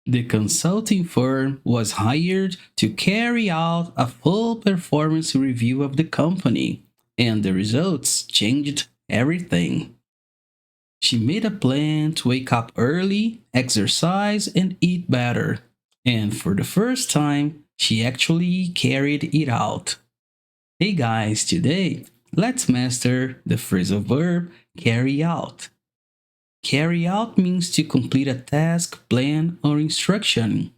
The consulting firm was hired to carry out a full performance review of the company, and the results changed everything. She made a plan to wake up early, exercise, and eat better. And for the first time, she actually carried it out. Hey guys, today, let's master the phrasal verb carry out. Carry out means to complete a task, plan, or instruction.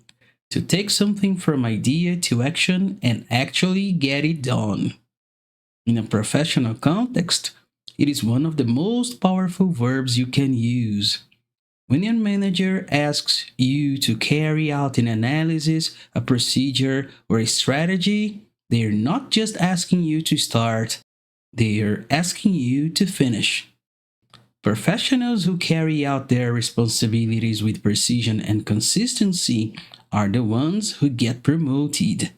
To take something from idea to action and actually get it done. In a professional context, it is one of the most powerful verbs you can use. When your manager asks you to carry out an analysis, a procedure, or a strategy, they are not just asking you to start, they are asking you to finish. Professionals who carry out their responsibilities with precision and consistency are the ones who get promoted.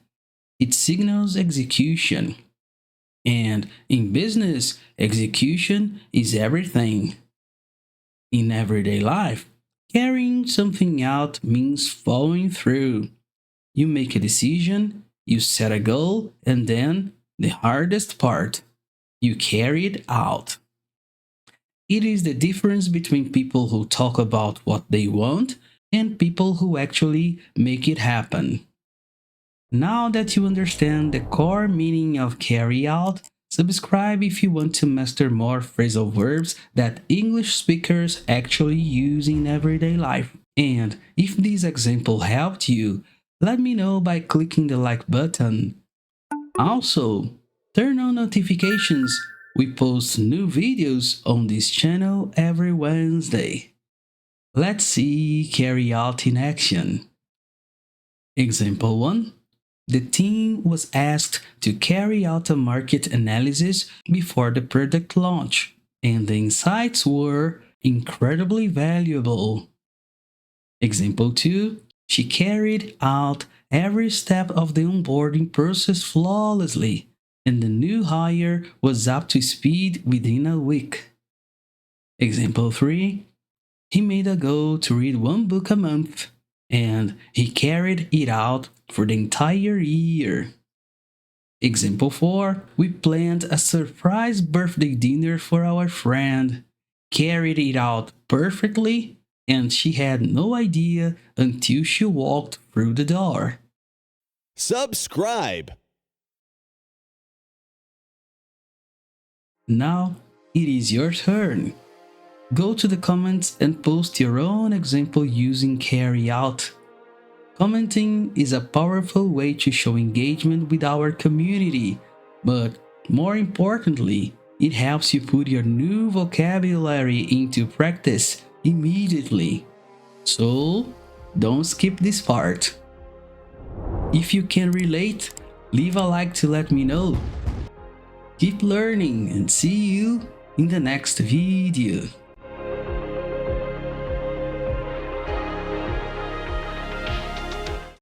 It signals execution. And in business, execution is everything. In everyday life, carrying something out means following through. You make a decision, you set a goal, and then, the hardest part, you carry it out. It is the difference between people who talk about what they want and people who actually make it happen. Now that you understand the core meaning of carry out, subscribe if you want to master more phrasal verbs that English speakers actually use in everyday life. And if this example helped you, let me know by clicking the like button. Also, turn on notifications. We post new videos on this channel every Wednesday. Let's see carry out in action. Example 1. The team was asked to carry out a market analysis before the product launch, and the insights were incredibly valuable. Example 2. She carried out every step of the onboarding process flawlessly, and the new hire was up to speed within a week. Example 3. He made a goal to read one book a month, and he carried it out for the entire year. Example 4. We planned a surprise birthday dinner for our friend, carried it out perfectly, and she had no idea until she walked through the door. Subscribe. Now it is your turn. Go to the comments and post your own example using carry out. Commenting is a powerful way to show engagement with our community, but more importantly, it helps you put your new vocabulary into practice immediately. So, don't skip this part. If you can relate, leave a like to let me know. Keep learning and see you in the next video.